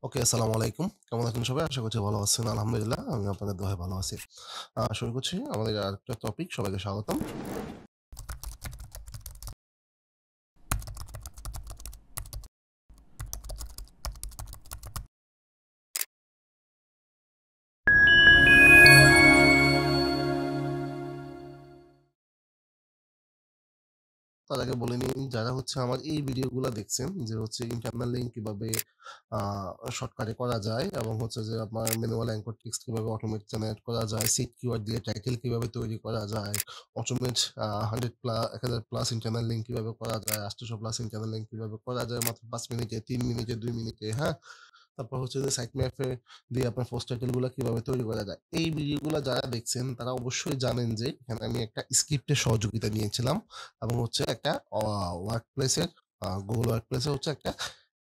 ওকে, আসসালামু আলাইকুম। কেমন আছেন সবাই? আশা করছি ভালো আছেন। আলহামদুলিল্লাহ, আমি আপনাদের দোয়ায় ভালো আছি। শুরু করছি আমাদের আরেকটা টপিক। সবাইকে স্বাগতম। তার আগে বলে নিই, যারা হচ্ছে আমার এই ভিডিওগুলা দেখছেন যে হচ্ছে ইন্টারনাল লিঙ্ক কিভাবে আ শর্টকাটে করা যায় এবং হচ্ছে যে আপনার ম্যানুয়াল অ্যাঙ্কর টেক্সট কিভাবে অটোমেট জেনারেট করা যায়, সিট কিওয়ার্ড দিয়ে টাইটেল কিভাবে তৈরি করা যায়, অটোমেট 1000 প্লাস ইন্টারনাল লিঙ্ক কিভাবে করা যায়, 800 প্লাস ইন্টারনাল লিঙ্ক কিভাবে করা যায় মাত্র ৫ মিনিটে, ৩ মিনিটে, ২ মিনিটে, হ্যাঁ? তারপর হচ্ছে যে সাইট ম্যাপে দিয়ে আপনার পোস্ট টাইটেল গুলা কিভাবে তৈরি করা যায়। এই ভিডিওগুলা যারা দেখছেন তারা অবশ্যই জানেন যে এখানে আমি একটা স্ক্রিপ্টের সহযোগিতা নিয়েছিলাম এবং হচ্ছে একটা ওয়ার্ক প্লেসের গুগল ওয়ার্ক প্লেসে হচ্ছে একটা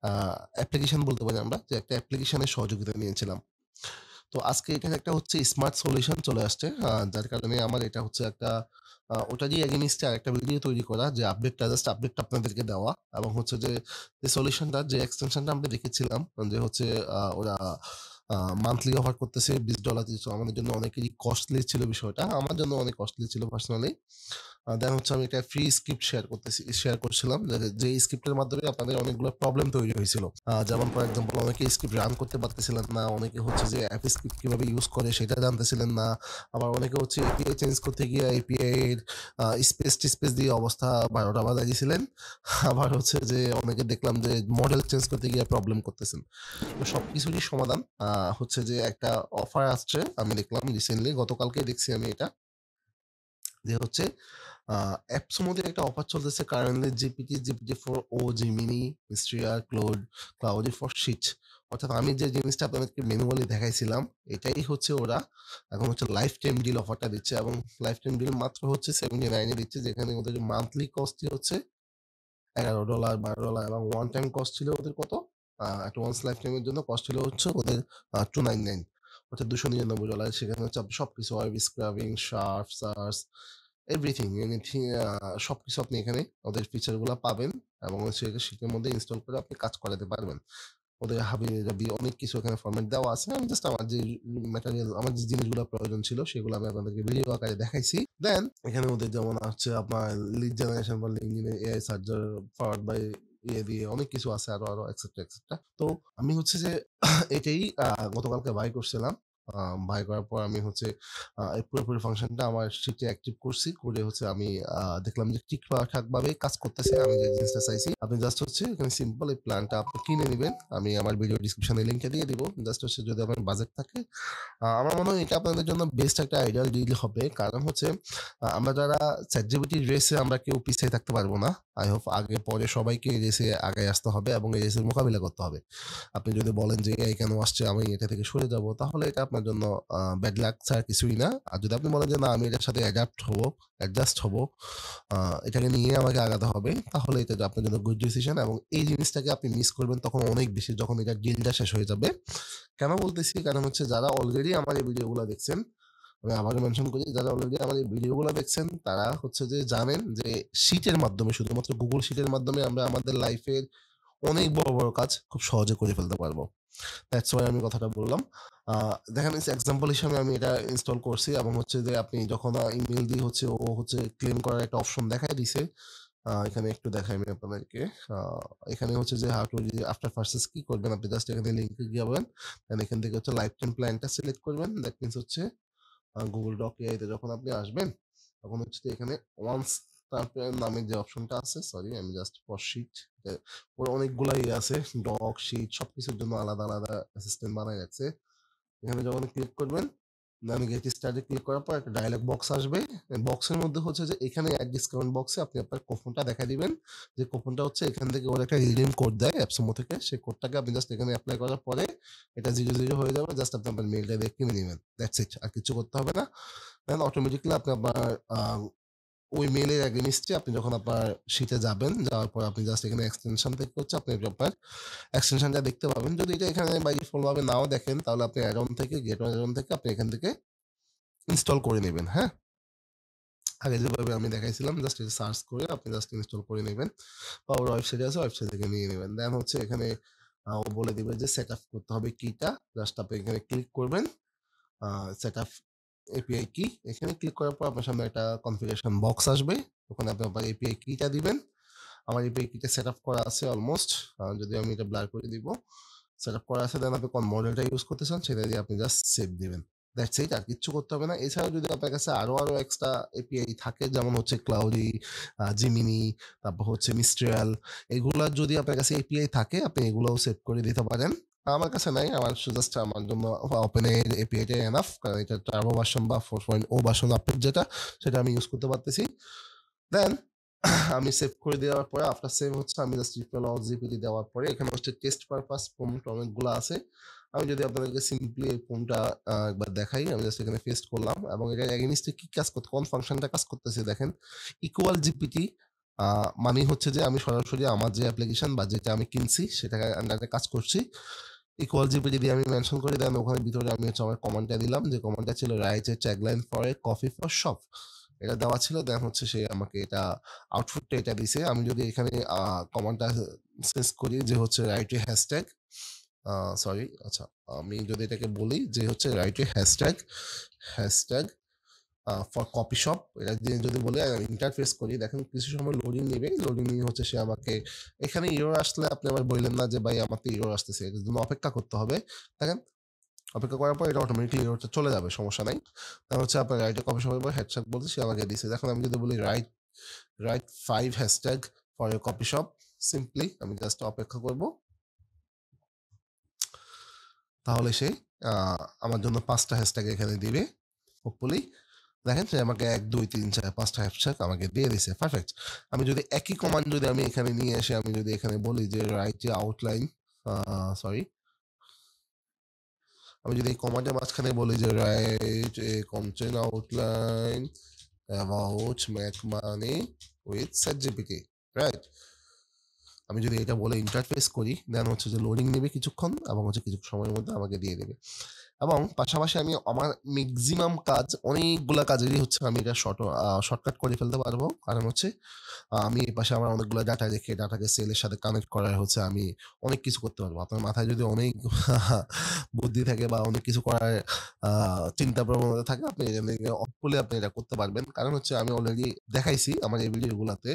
আ অ্যাপ্লিকেশন বলতে পারি আমরা যে একটা অ্যাপ্লিকেশনের সহযোগিতা নিয়েছিলাম। তো আজকে এটার একটা হচ্ছে স্মার্ট সলিউশন চলে আসছে। যার কারণে আমার এটা হচ্ছে একটা ওটারই এগেইনস্ট এ আরেকটা ভিডিও তৈরি করা যে আপডেটটা আপনাদেরকে দেওয়া এবং হচ্ছে যে সলিউশনটা যে এক্সটেনশনটা আমরা দেখেছিলাম যে হচ্ছে ওরা মান্থলি অফার করতেছে $20 দিয়ে। সো আমাদের জন্য অনেকেরই কস্টলি ছিল বিষয়টা। আমার জন্য অনেক কস্টলি ছিল পার্সোনালি। দেন হচ্ছে আমি একটা ফ্রি স্ক্রিপ্ট শেয়ার করছিলাম যে স্ক্রিপ্টের মাধ্যমে আপনাদের অনেকগুলো প্রবলেম তৈরি হয়েছিল। যেমন ফর এক্সাম্পল অনেকে স্ক্রিপ্ট রান করতে পারতেছিলেন না, অনেকে হচ্ছে যে অ্যাপ স্ক্রিপ্ট কিভাবে ইউজ করে সেটা জানতেছিলেন না। আবার অনেকে হচ্ছে এপিআই চেঞ্জ করতে গিয়ে এপিআই এর স্পেস দিয়ে অবস্থা ১২টা বাজায় দিয়েছিলেন। আবার হচ্ছে যে অনেকে দেখলাম যে মডেল চেঞ্জ করতে গিয়ে প্রবলেম করতেছেন। তো সবকিছুরই সমাধান হচ্ছে যে একটা অফার আসছে। আমি দেখলাম রিসেন্টলি গতকালকেই দেখছি আমি এটা। যে হচ্ছে আ অ্যাপসমো তে একটা অফার চলতেছে currently GPT-4o, Gemini, Mistral, Claude for Sheet। অর্থাৎ আমি যে জিনিসটা আপনাদেরকে ম্যানুয়ালি দেখাইছিলাম, এটাই হচ্ছে ওরা এখন হচ্ছে লাইফ টাইম ডিল অফারটা দিচ্ছে এবং লাইফ টাইম ডিল মাত্র হচ্ছে 79 এ দিচ্ছে, যেখানে ওদের মান্থলি কস্টই হচ্ছে $11, $12 এবং ওয়ান টাইম কস্ট ছিল ওদের কত? অ্যাডভান্স লাইফ টাইম এর জন্য কস্ট ছিল হচ্ছে ওদের $299, অর্থাৎ $299। সেখানে হচ্ছে আপনি সবকিছু web scrubbing, sharp search, anything সবকিছু আপনি এখানে ওদের ফিচার গুলা পাবেন এবং হচ্ছে এটা শীটের মধ্যে ইনস্টল করে আপনি কাজ করাতে পারবেন। ওদের হাবি-জাবি অনেক কিছু এখানে ফরম্যাট দেওয়া আছে। আমি জাস্ট আমার যে জিনিসগুলা প্রয়োজন ছিল সেগুলো আমি আপনাদেরকে ভিডিও আকারে দেখাইছি। দেন এখানে ওদের যেমন আছে আপনার লিড জেনারেশন বা LinkedIn এর এআই সার্চার পাওয়ার্ড বাই দিয়ে অনেক কিছু আছে আরো এটসেট্রা। তো আমি হচ্ছে যে এটাই গতকালকে বাই করছিলাম। বাই করার পর আমি হচ্ছে এই পুরোপুরি ফাংশনটা আমার শিটে অ্যাক্টিভ করছি। করে হচ্ছে আমি দেখলাম যে ঠিকঠাকভাবে কাজ করতেছে। আমি যে জিনিসটা চাইছি। আপনি জাস্ট হচ্ছে এখানে সিম্পল এই প্ল্যানটা আপনি কিনে নিবেন। আমি আমার ভিডিও ডেসক্রিপশনে লিংকটা দিয়ে দিব। জাস্ট হচ্ছে যদি আপনার বাজেট থাকে, আমার মনে হয় এটা আপনাদের জন্য বেস্ট একটা আইডিয়াল ডিল হবে। কারণ হচ্ছে আমরা যারা ChatGPT রেসে আমরা কেউ পিছিয়ে থাকতে পারবো না। আই হোপ আগে পরে সবাইকে এই রেসে আগায় আসতে হবে এবং এই রেসের মোকাবিলা করতে হবে। আপনি যদি বলেন যে এআই কেন আসছে, আমি এটা থেকে সরে যাব, তাহলে এটা আপনার জন্য ব্যাড লাক ছাড়া কিছুই না। আর যদি আপনি বলেন যে না, আমি এটার সাথে অ্যাডজাস্ট হবো, আ এটাকে নিয়ে আমাকে আগাতে হবে, তাহলে এটা আপনার জন্য গুড ডিসিশন এবং এই জিনিসটাকে আপনি মিস করবেন তখন অনেক বেশি, যখন এটার ডিলটা শেষ হয়ে যাবে। কেন বলতেছি? কারণ হচ্ছে যারা অলরেডি আমার এই ভিডিওগুলা দেখছেন, আমি আবারও মেনশন করি, যারা অলরেডি আমার এই ভিডিওগুলা দেখছেন তারা হচ্ছে যে জানেন যে শীটের মাধ্যমে, শুধুমাত্র গুগল শীটের মাধ্যমে আমরা আমাদের লাইফের অনেক বড় কাজ খুব সহজে করে ফেলতে পারবো। দ্যাটস ওয়াই আমি কথাটা বললাম। আ দেখেন এক্সাম্পল হিসেবে আমি এটা ইনস্টল করছি এবং হচ্ছে যে আপনি যখন ইমেইল দিয়ে হচ্ছে ও হচ্ছে ক্লেম করার একটা অপশন দেখায় দিছে। এখানে একটু দেখাই আমি আপনাদেরকে। আ এখানে হচ্ছে যে হাউ টু আফটার পারচেজ কি করবেন, আপনি জাস্ট এখানে লিংকে যাবেন। দেন এখান থেকে হচ্ছে লাইফ টাইম প্ল্যানটা সিলেক্ট করবেন। দ্যাট মিনস হচ্ছে Google Doc AI তে যখন আপনি আসবেন, তখন হচ্ছে যে এখানে ওয়ান্স তারপরে নামের যে অপশনটা আছে, সরি আমি জাস্ট ফর শিট, ওর অনেকগুলা আছে, ডক, শিট সবকিছুর জন্য আলাদা অ্যাসিস্ট্যান্ট বানায় রাখছে। এখানে যখন ক্লিক করবেন, দেন গেট স্টার্টে ক্লিক করার পর একটা ডায়ালগ বক্স আসবে। বক্সের মধ্যে হচ্ছে যে এখানে অ্যাড ডিসকাউন্ট বক্সে আপনি আপনার কুপনটা দেখায় দিবেন। যে কুপনটা হচ্ছে এখান থেকে ওরা একটা রিডিম কোড দেয় অ্যাপসমো থেকে। সেই কোডটাকে আপনি জাস্ট এখানে এপ্লাই করার পরে এটা 00 হয়ে যাবে। জাস্ট আপনি আপনার মেইলটা দিয়ে কিনে নিবেন। That's it. আর কিছু করতে হবে না। দেন অটোমেটিক্যালি আপনি আপনার আ ওই মেইলের এগেইনস্টে আপনি যখন আপনার শীটে যাবেন, যাওয়ার পর আপনি জাস্ট এখানে এক্সটেনশন থেকে হচ্ছে আপনি আপনার এক্সটেনশনটা দেখতে পাবেন। যদি এটা এখানে বাই ডিফল্ট ভাবে নাও দেখেন, তাহলে আপনি গেট অন থেকে আপনি এখান থেকে ইনস্টল করে নিবেন, হ্যাঁ? আগে যেভাবে আমি দেখাইছিলাম জাস্ট এটা সার্চ করে আপনি জাস্ট ইনস্টল করে নিবেন বা ওর ওয়েবসাইটে আছে, ওয়েবসাইট থেকে নিয়ে নিবেন। দেন হচ্ছে এখানে ও বলে দিবে যে সেটআপ করতে হবে কিটা। জাস্ট আপনি এখানে ক্লিক করবেন। সেটআপ এপিআই কি। এখানে ক্লিক করার পর আপনার সামনে একটা কনফিগারেশন বক্স আসবে। ওখানে আপনি আপনার এপিআই কিটা দিবেন। আমার এপিআই কিটা সেটআপ করা আছে অলমোস্ট। যদিও আমি এটা ব্লার করে দিব। সেটআপ করা আছে, দেন আপনি কোন মডেলটা ইউজ করতে চান সেটা দিয়ে আপনি জাস্ট সেভ দিবেন। দ্যাটস ইট, আর কিচ্ছু করতে হবে না। এছাড়াও যদি আপনার কাছে আরো এক্সট্রা এপিআই থাকে, যেমন হচ্ছে ক্লাউডি, জিমিনি, তারপর হচ্ছে মিস্ট্রিয়াল, এগুলা যদি আপনার কাছে এপিআই থাকে আপনি এগুলোও সেভ করে দিতে পারেন। আমার কাছে নাই, আমার জাস্ট আমার জন্য ওপেন এপিআইটা এনাফ, কারণ এটা টার্বো ভার্সন বা 4.0 ভার্সন আপডেট যেটা, সেটা আমি ইউজ করতে পারতেছি। দেন আমি সেভ করে দেওয়ার পরে আফটার সেভ হচ্ছে আমি জাস্ট রিপ্লাই অল জিপিটি দেওয়ার পরে এখানে হচ্ছে টেস্ট পারপাস প্রম্পট অনেকগুলো আছে। আমি যদি আপনাদেরকে সিম্পলি এই ফোনটা একবার দেখাই, আমি জাস্ট এখানে পেস্ট করলাম এবং এটা এগেইনস্টে কি কাজ করতে, কোন ফাংশনটা কাজ করতেছে দেখেন। ইকুয়াল জিপিটি মানে হচ্ছে যে আমি সরাসরি আমার যে অ্যাপ্লিকেশন বা যেটা আমি কিনছি সেটাকে আন্ডারে কাজ করছি। ইকুয়াল জিপিটি দিয়ে আমি মেনশন করে দেন, ওখানে ভিতরে আমি হচ্ছে আমার কমান্ডটা দিলাম, যে কমান্ডটা ছিল write a tagline for a coffee for shop, এটা দেওয়া ছিল। দেন হচ্ছে সে আমাকে এটা আউটপুটটা এটা দিছে। আমি যদি এখানে কমান্ডটা সেন্স করি যে হচ্ছে রাইট এ হ্যাশট্যাগ, সরি আচ্ছা, আমি যদি এটাকে বলি যে হচ্ছে write a hashtag for copy shop, এটা দিয়ে যদি বলে ইন্টারফেস করি, দেখেন কিছু সময় লোডিং নেবে। লোডিং নিয়ে হচ্ছে সে আমাকে এখানে ইরর আসলে আপনি আবার বললেন না যে ভাই আমার তো ইরর আসতেছে, এটার জন্য অপেক্ষা করতে হবে। দেখেন অপেক্ষা করার পর এটা অটোমেটিকলি ইররটা চলে যাবে, সমস্যা নাই। তাহলে হচ্ছে আপনার রাইটে কপি শপের পর হ্যাশট্যাগ বলতে সে আমাকে দিছে। দেখুন আমি যদি বলি right 5 hashtag for a copy shop, simply আমি জাস্ট অপেক্ষা করব, তাহলে সে আমার জন্য 5টা হ্যাশট্যাগ এখানে দিবে হোপফুলি। দেখেন সে আমাকে 1 2 3 4 5টা হ্যাশট্যাগ আমাকে দিয়ে দিছে, পারফেক্ট। আমি যদি একই কমান্ড যদি আমি এখানে নিয়ে এসে আমি যদি এখানে বলি যে রাইট এ আউটলাইন, সরি, আমি যদি এই কমান্ডের মাঝখানে বলি যে write a content outline about Mac money with ChatGPT, right, আমি যদি এটা বলে ইন্টারফেস করি, দেন হচ্ছে যে লোডিং নেবে কিছুক্ষণ এবং হচ্ছে কিছু সময়ের মধ্যে আমাকে দিয়ে দেবে। এবং পাশাপাশি আমি আমার ম্যাক্সিমাম কাজ, অনেকগুলা কাজেরই হচ্ছে আমি এটা শর্টকাট করে ফেলতে পারবো। কারণ হচ্ছে আমি এই পাশে আমার অনেকগুলো ডাটা রেখে ডাটাকে সেলের সাথে কানেক্ট করার হচ্ছে আমি অনেক কিছু করতে পারবো। আপনার মাথায় যদি অনেক বুদ্ধি থাকে বা অনেক কিছু করার চিন্তা প্রবণতা থাকে, আপনি অফুলি আপনি এটা করতে পারবেন। কারণ হচ্ছে আমি অলরেডি দেখাইছি আমার এই ভিডিওগুলাতে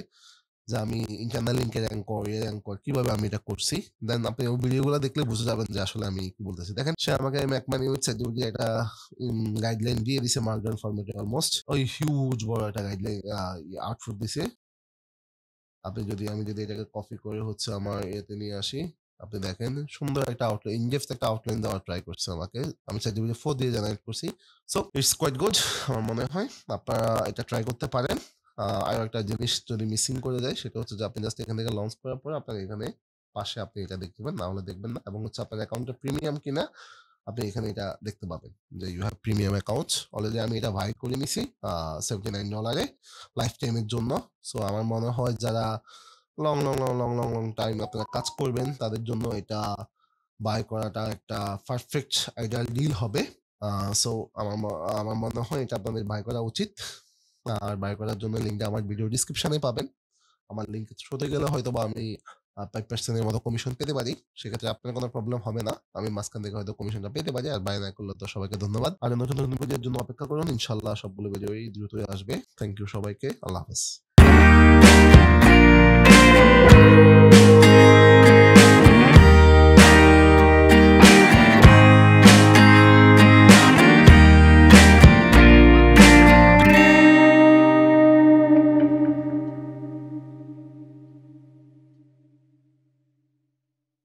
যে আমি ইন্টারনাল লিঙ্কের অ্যাঙ্কর কিভাবে আমি এটা করছি। দেন আপনি ওই ভিডিওগুলো দেখলে বুঝে যাবেন যে আসলে আমি কি বলতেছি। দেখেন সে আমাকে ম্যাকমানি উইথ চ্যাটজিপিটি একটা গাইডলাইন দিয়ে দিছে মার্কডাউন ফরম্যাটে, অলমোস্ট ওই হিউজ বড় একটা গাইডলাইন আউটপুট দিছে। আমি যদি এটাকে কপি করে হচ্ছে আমার ইয়েতে নিয়ে আসি, আপনি দেখেন সুন্দর একটা আউটলাইন, ইনডেপথ একটা আউটলাইন দেওয়ার ট্রাই করছে আমাকে। আমি ChatGPT 4 দিয়ে জেনারেট করছি। সো ইটস কোয়াইট গুড, আমার মনে হয় আপনারা এটা ট্রাই করতে পারেন। আরো একটা জিনিস যদি মিসিং করে যায় সেটা হচ্ছে যে আপনি জাস্ট এখান থেকে লঞ্চ করার পরে আপনার এখানে পাশে আপনি এটা দেখতে পাবেন, না হলে দেখবেন না। এবং হচ্ছে আপনার অ্যাকাউন্টটা প্রিমিয়াম কিনা আপনি এখানে এটা দেখতে পাবেন যে you have premium account. Already আমি এটা বাই করে নিছি $79 লাইফ টাইমের জন্য। সো আমার মনে হয় যারা long long long long long long time আপনারা কাজ করবেন তাদের জন্য এটা বাই করাটা একটা পারফেক্ট আইডিয়াল ডিল হবে। সো আমার মনে হয় এটা আপনাদের বাই করা উচিত। আর বাই করার জন্য লিঙ্কটা আমার ভিডিও ডিসক্রিপশনে পাবেন। আমার লিঙ্ক থ্রুতে গেলে হয়তোবা আমি 5% এর মতো কমিশন পেতে পারি। সেক্ষেত্রে আপনার কোনো প্রবলেম হবে না। আমি মাঝখান থেকে হয়তো কমিশনটা পেতে পারি। আর বাই না করলে তো সবাইকে ধন্যবাদ। আর নতুন ভিডিওর জন্য অপেক্ষা করুন। ইনশাআল্লাহ সবগুলো ভিডিওই দ্রুতই আসবে। থ্যাংক ইউ সবাইকে। আল্লাহ হাফেজ।